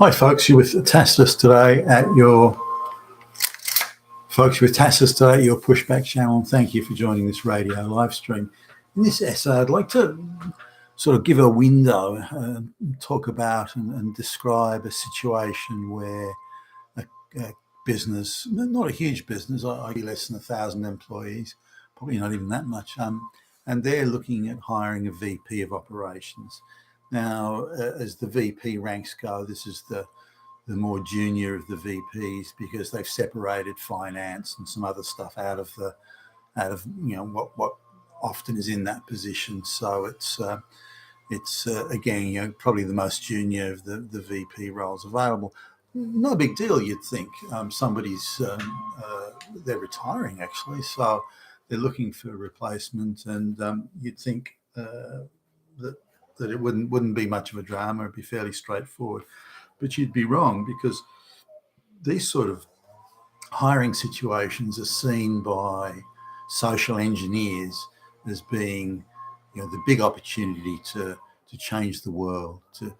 Hi, folks. You're with Tassus today at your pushback channel. And thank you for joining this radio live stream. In this essay, I'd like to sort of give a window, talk about and describe a situation where a business, not a huge business, ideally less than 1,000 employees, probably not even that much, and they're looking at hiring a VP of operations. Now, as the VP ranks go, this is the more junior of the VPs, because they've separated finance and some other stuff out of what often is in that position. So it's again, probably the most junior of the VP roles available. No big deal, you'd think. Somebody's they're retiring actually, so they're looking for a replacement, and you'd think that it wouldn't be much of a drama. It'd be fairly straightforward. But you'd be wrong, because these sort of hiring situations are seen by social engineers as being, the big opportunity to change the world, to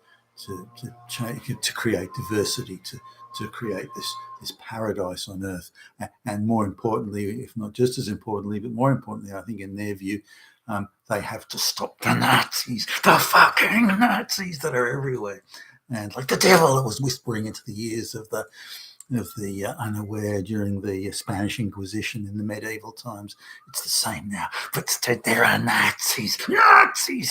create diversity, to create this paradise on earth, and more importantly, if not just as importantly, but more importantly, I think in their view, they have to stop the Nazis, the fucking Nazis that are everywhere. And like the devil that was whispering into the ears of the unaware during the Spanish Inquisition in the medieval times. It's the same now, but instead there are Nazis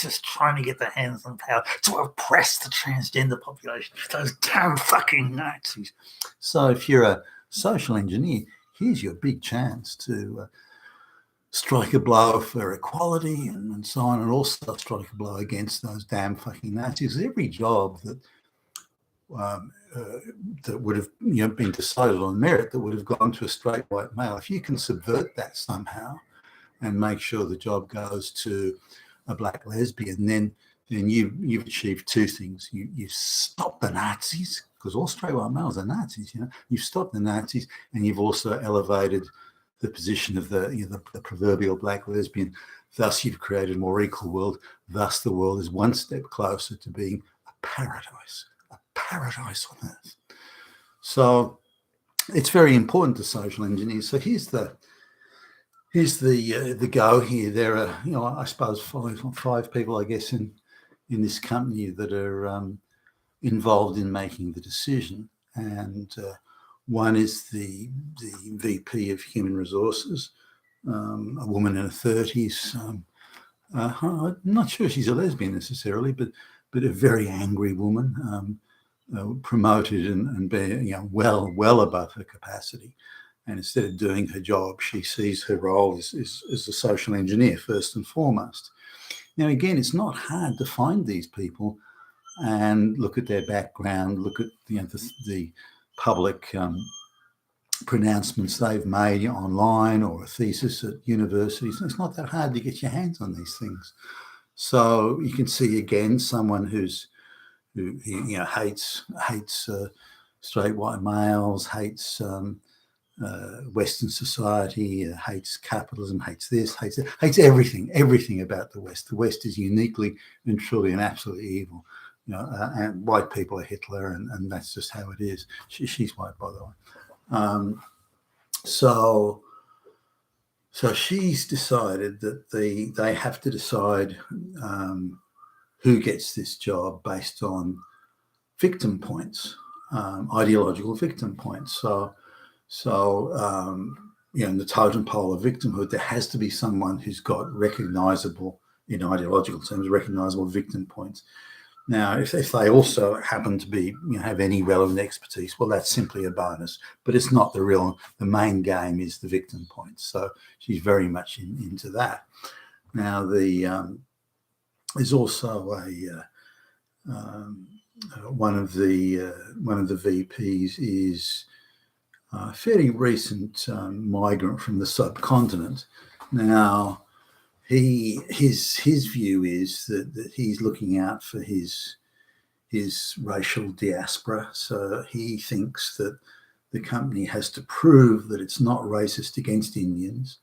just trying to get their hands on power to oppress the transgender population. Those damn fucking Nazis. So if you're a social engineer, here's your big chance to strike a blow for equality and so on, and also strike a blow against those damn fucking Nazis. Every job that that would have been decided on merit, that would have gone to a straight white male, if you can subvert that somehow and make sure the job goes to a black lesbian, then you've achieved two things. You stop the Nazis, because all straight white males are Nazis. You've stopped the Nazis, and you've also elevated the position of the proverbial black lesbian. Thus, you've created a more equal world. Thus, the world is one step closer to being a paradise on earth. So it's very important to social engineers. So here's the go here. There are I suppose five people, I guess, in this company that are involved in making the decision, and one is the VP of Human Resources, a woman in her 30s. I'm not sure she's a lesbian necessarily, but a very angry woman. Promoted and being well above her capacity, and instead of doing her job, she sees her role as a social engineer first and foremost. Now, again, it's not hard to find these people and look at their background, look at the public pronouncements they've made online, or a thesis at universities. It's not that hard to get your hands on these things. So you can see again someone who hates straight white males, hates Western society, hates capitalism, hates this, hates everything about the West. The West is uniquely and truly and absolutely evil. And white people are Hitler, and that's just how it is. She's white, by the way. So she's decided that they have to decide who gets this job based on victim points, ideological victim points. So in the totem pole of victimhood, there has to be someone who's got recognizable, in ideological terms, recognizable victim points. Now, if they also happen to be, have any relevant expertise, well, that's simply a bonus. But it's not the main game is the victim points. So she's very much into that. Now, there's also one of the VPs is a fairly recent migrant from the subcontinent. Now, his view is that he's looking out for his racial diaspora. So he thinks that the company has to prove that it's not racist against Indians.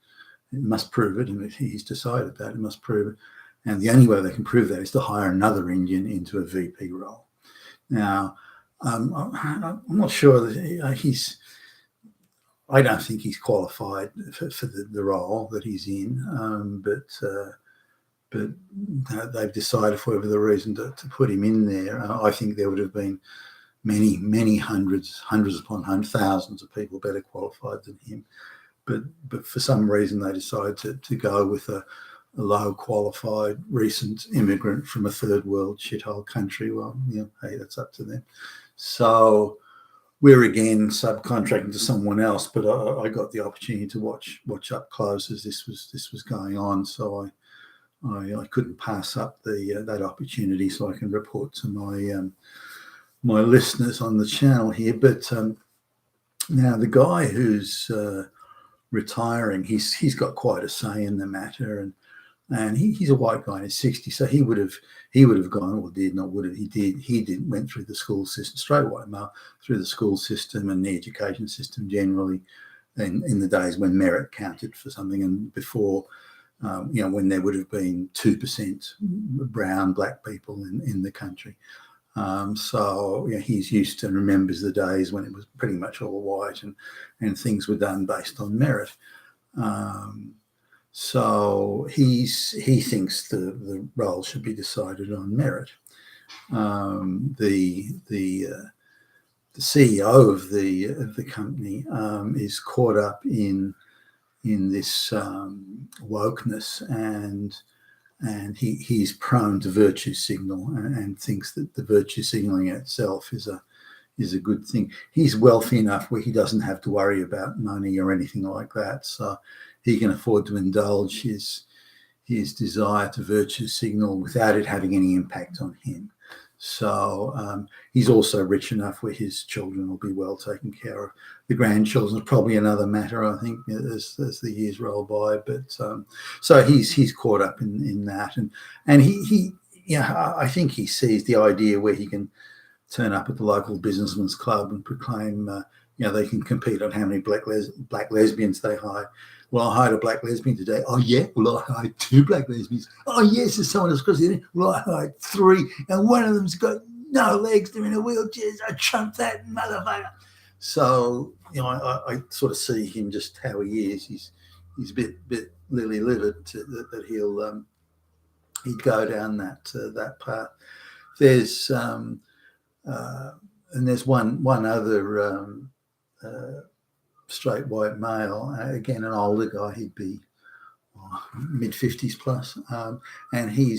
It must prove it, and if he's decided that, it must prove it. And the only way they can prove that is to hire another Indian into a VP role. Now, I'm not sure that he's. I don't think he's qualified for the role that he's in, but they've decided for whatever the reason to put him in there. I think there would have been many hundreds upon hundreds, thousands of people better qualified than him. But for some reason they decided to go with a low qualified recent immigrant from a third world shithole country. Well, hey, that's up to them. So we're again subcontracting to someone else, but I got the opportunity to watch up close as this was going on. So I couldn't pass up that opportunity, so I can report to my listeners on the channel here. But now the guy who's retiring, he's got quite a say in the matter, and he's a white guy in his 60s, so he would have gone, or did not would have he did went through the school system, straight white male, through the school system and the education system generally, in the days when merit counted for something, and before. When there would have been 2% brown black people in the country. So he's used to and remembers the days when it was pretty much all white and things were done based on merit. So he thinks the role should be decided on merit. The CEO of the company is caught up in this wokeness, and he's prone to virtue signal and thinks that the virtue signaling itself is a good thing. He's wealthy enough where he doesn't have to worry about money or anything like that, so he can afford to indulge his desire to virtue signal without it having any impact on him. So he's also rich enough where his children will be well taken care of. The grandchildren is probably another matter, I think, as the years roll by. But so he's caught up in that, and he I think he sees the idea where he can turn up at the local businessman's club and proclaim they can compete on how many black lesbians they hire. Well, I hired a black lesbian today. Oh, yeah? Well, I hired 2 black lesbians. Oh, yes, there's someone else across the. Well, I hired 3, and one of them's got no legs. They're in a wheelchair. I trumped that motherfucker. So, I sort of see him just how he is. He's a bit lily-livered that he'd go down that path. There's and there's one other straight white male, again an older guy, he'd be mid-50s plus, and he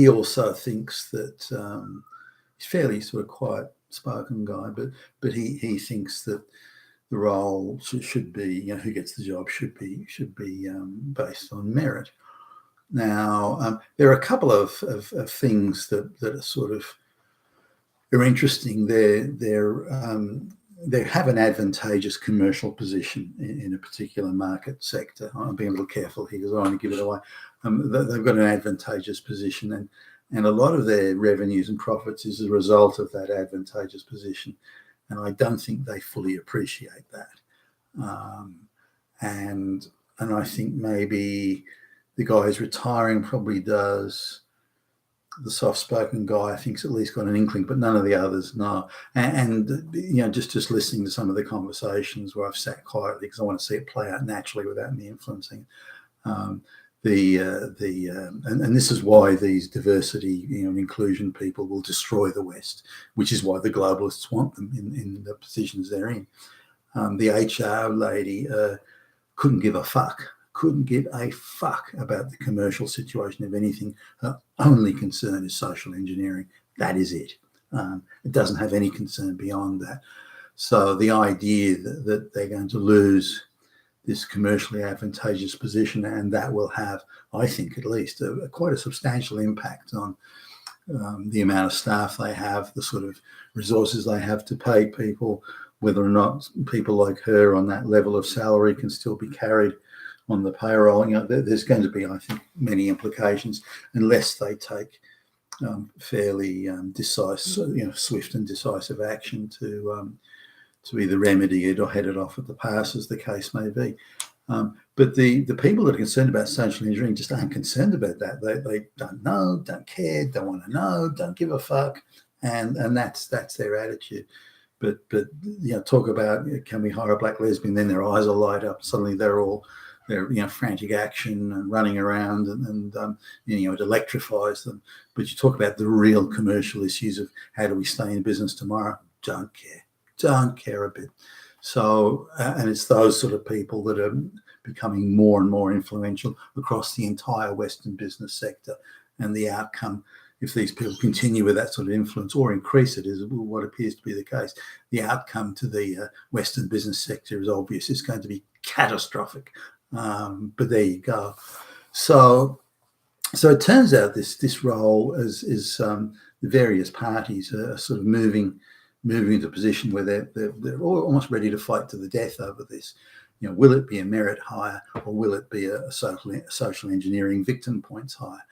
also thinks that he's fairly sort of quiet spoken guy, but he thinks that the role should be, who gets the job should be based on merit. Now there are a couple of things that are sort of are interesting. They have an advantageous commercial position in a particular market sector. I'm being a little careful here because I don't want to give it away. They've got an advantageous position, and a lot of their revenues and profits is a result of that advantageous position. And I don't think they fully appreciate that. And I think maybe the guy who's retiring probably does. The soft-spoken guy, I think, has at least got an inkling, but none of the others know. And just listening to some of the conversations where I've sat quietly because I want to see it play out naturally without me influencing. And this is why these diversity, and inclusion people will destroy the West, which is why the globalists want them in the positions they're in. The HR lady couldn't give a fuck about the commercial situation of anything. Her only concern is social engineering. That is it. It doesn't have any concern beyond that. So the idea that they're going to lose this commercially advantageous position, and that will have, I think at least, quite a substantial impact on the amount of staff they have, the sort of resources they have to pay people, whether or not people like her on that level of salary can still be carried on the payroll. There's going to be, I think, many implications unless they take fairly decisive, swift and decisive action to either remedy it or head it off at the pass, as the case may be. But the people that are concerned about social engineering just aren't concerned about that. They don't know, don't care, don't want to know, don't give a fuck, and that's their attitude. But talk about, can we hire a black lesbian? Then their eyes will light up. Suddenly they're frantic action and running around, and it electrifies them. But you talk about the real commercial issues of how do we stay in business tomorrow? Don't care a bit. So and it's those sort of people that are becoming more and more influential across the entire Western business sector. And the outcome, if these people continue with that sort of influence or increase it, is what appears to be the case. The outcome to the Western business sector is obvious. It's going to be catastrophic. But there you go. So it turns out this role is the various parties are sort of moving into a position where they're almost ready to fight to the death over this. Will it be a merit hire, or will it be a social engineering victim points hire?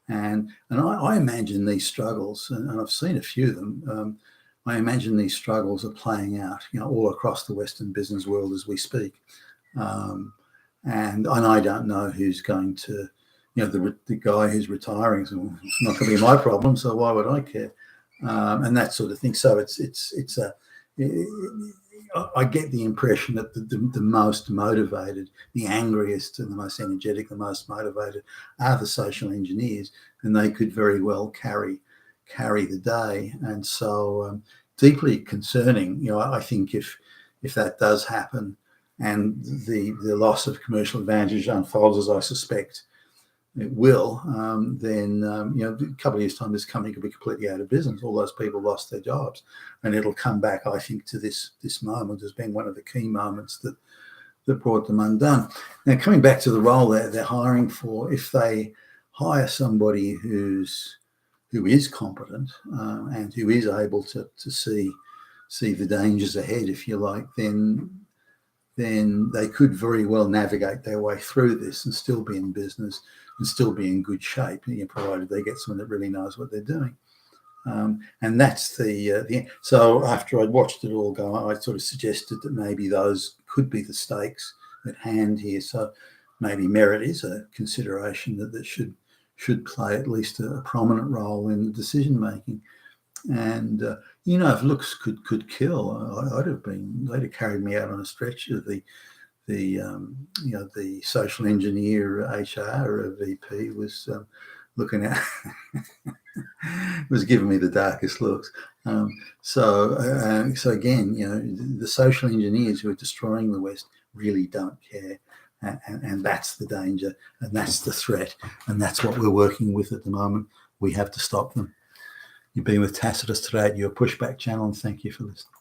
And I imagine these struggles, and I've seen a few of them. I imagine these struggles are playing out, all across the Western business world as we speak. And I don't know who's going to, the guy who's retiring. So it's not going to be my problem. So why would I care? And that sort of thing. So I get the impression that the most motivated, the angriest and the most energetic, the most motivated are the social engineers, and they could very well carry the day. And so deeply concerning. I think if that does happen and the loss of commercial advantage unfolds, as I suspect it will, then a couple of years' time, this company could be completely out of business. All those people lost their jobs, and it'll come back, I think, to this moment as being one of the key moments that brought them undone. Now, coming back to the role they're hiring for, if they hire somebody who is competent and who is able to see the dangers ahead, if you like, then they could very well navigate their way through this and still be in business and still be in good shape, provided they get someone that really knows what they're doing. And that's the so after I'd watched it all go, I sort of suggested that maybe those could be the stakes at hand here. So maybe merit is a consideration that should play at least a prominent role in the decision making. And if looks could kill, they'd have carried me out on a stretcher. The social engineer HR VP was looking at was giving me the darkest looks. So again, the social engineers who are destroying the West really don't care. And that's the danger, and that's the threat, and that's what we're working with at the moment. We have to stop them. You've been with Tacitus today at your Pushback channel, and thank you for listening.